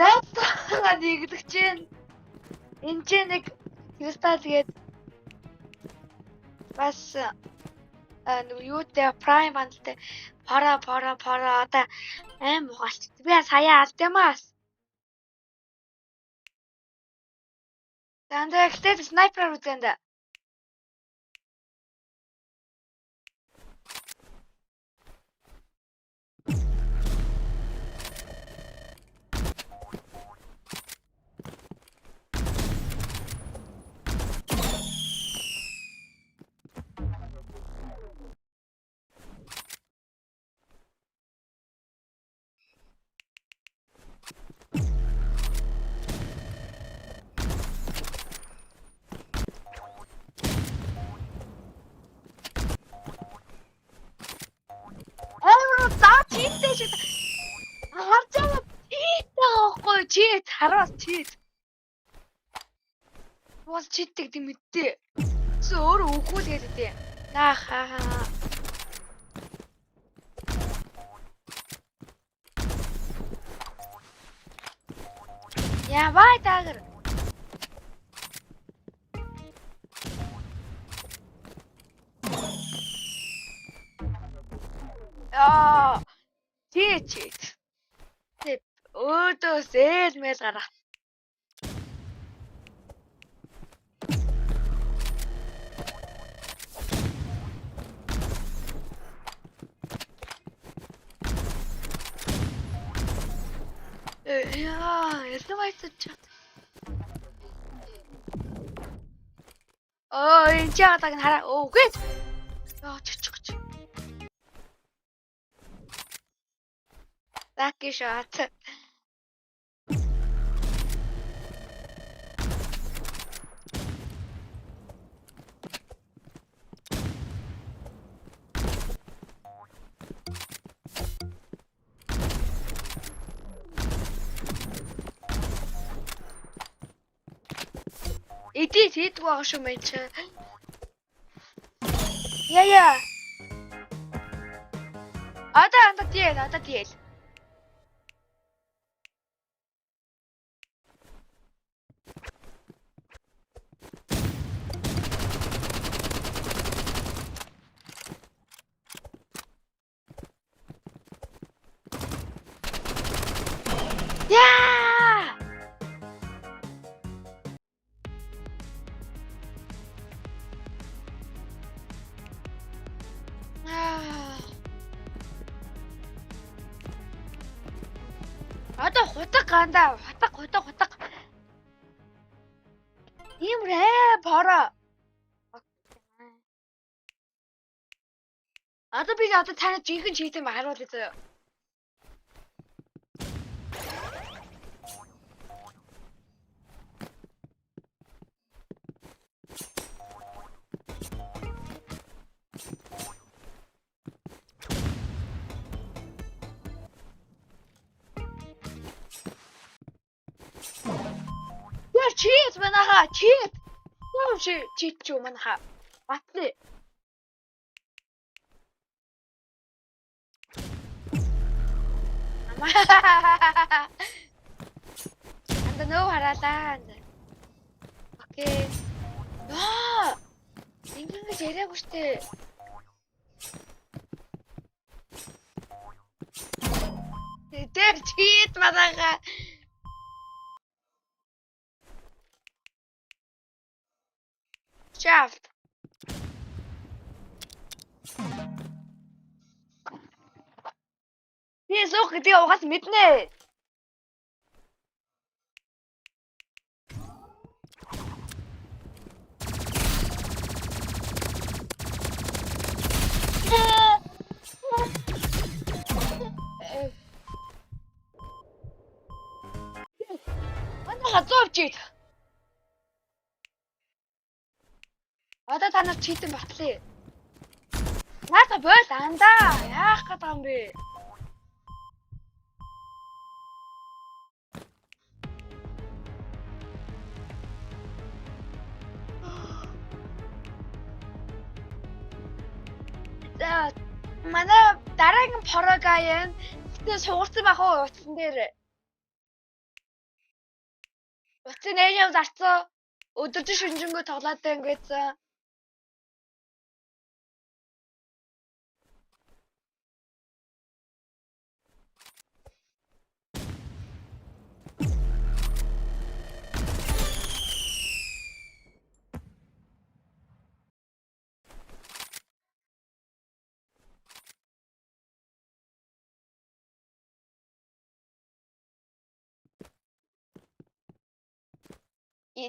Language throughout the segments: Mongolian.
найзтайгаа нэгдэх чинь энэ ч нэг кристалл гээд бас нэг юутэй прайм бандтай пара одоо аим угаалт. Би сая алдямаас. Дандаа ихтэй снайпер үзэнд. Чит хараас чит. Уус читдэг тийм мэдтээ. Чи өөрөө үгүй л гэдэг. Нахаа. Яваа дагэр. Чит. Өөдөөс ээл мэл гараа. Это майсад чат. Энэ чатаг хараа. Үгүй. Чичгч. Lucky shot. Эдит хийдэг байгаа шүү мэн чи. Яа. Одоо дийл. Яа! Одоо хутаг гандаа, хутаг. Имрээ бора. Одоо би танад жинхэнэ чийтэй харуулъя заяа. Чит манаха чит. Чит чу манаха. Батли. Анда нөө харалаа. Окей. Ингэж яриаггүй штэ. Тэр чит манаха. Shaft. Би суух гэдэг угаас мэднэ. Манайха зовчид. Одоо та нар читэн батлаа. Наата бойл андаа. Яах гээд байгаа юм бэ? За манай дараагийн прогаян гэтээ суурсан байх уу утсан дээр. Утсын ээж зарцсан. Өдөржин шүнжэнгөө тоглоод байнгайцсан.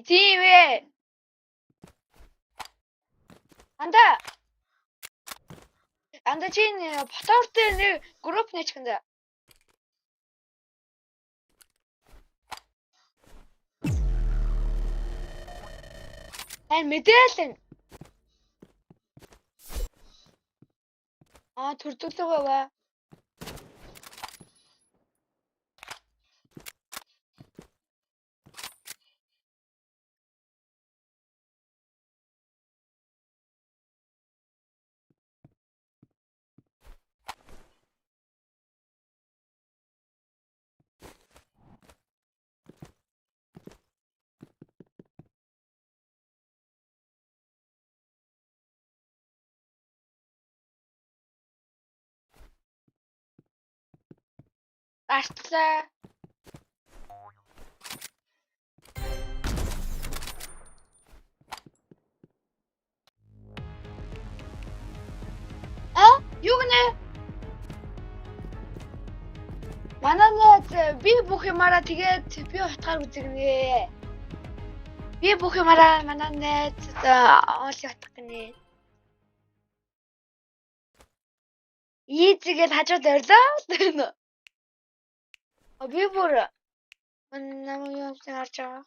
Тийм ээ. Анда чинь ботортой нэг групп нэчгэндэ. Мэдээлэн. Төрдөглөгөө ба. Артлаа. Юу гэнэ? Манай найз би бүх юмараа тэгээд би утгаар үзэгнэ. Би бүх юмараа манай найз оолыг утгах гинэ. Ийзгээл хажууд орлоо. Би бүр намайг юу харж байгаа.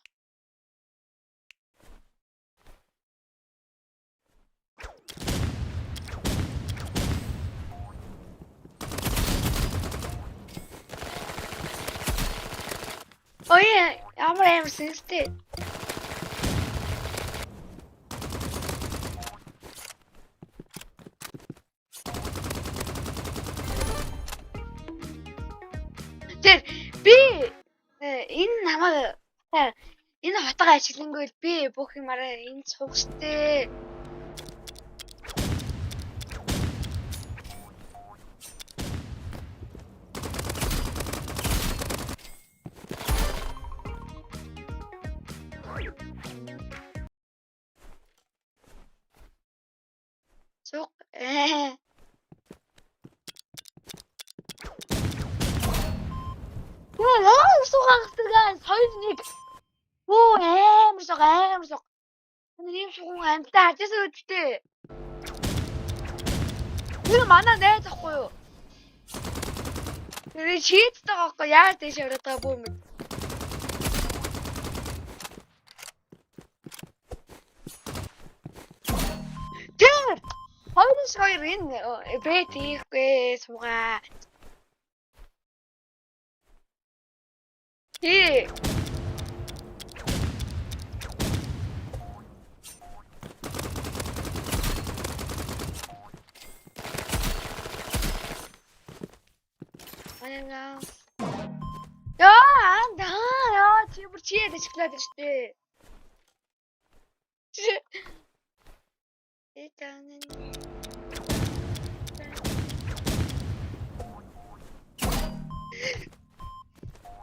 Ямар амар сэнстэй. Тэр би энэ намайг энэ хотоо ажиглангуул би бүх юмараа энэ суух штэ. Сух сугахтайгаас 2-1. Амар суг. Энэ суган амтаа хажаасаа үдтэй. Энэ манай найз ахгүй юу? Тэр шийдтэй байхгүй яаж дэш ороод байгаа бүү мэд. Тэр 2-2 энэ бэт хийхгүй сугаа. Яа, чи бүр чи ядаж эхлээд байна шүү дээ.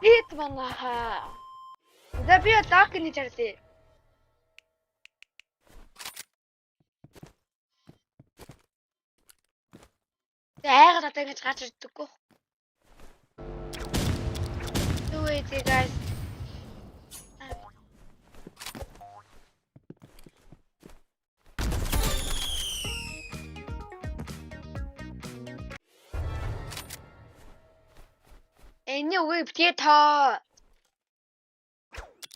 Ит манаха. Да би так не чарти. Айгаад одоо ингэж гарч ирдэггүй. Do it, guys. Энэ үгүй битээ тоо.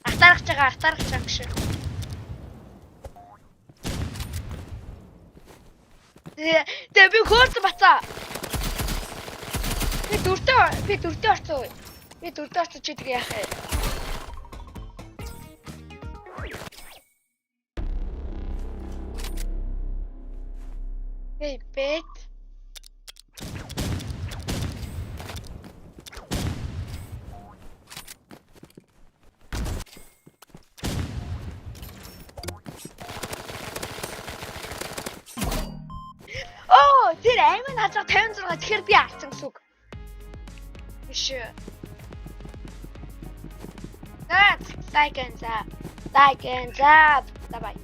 Артаарах гэж шиг. Тэгээ би хөөрсөн бацаа. Би дөртөө орцоо. Би дөртөө орцоо чи тэгээ яах вэ? Hey, bet. Тэгэхээр аймын хазаа 56 тэгэхээр би алдсан гэсэн үг. Биш. Like and zap. Давай.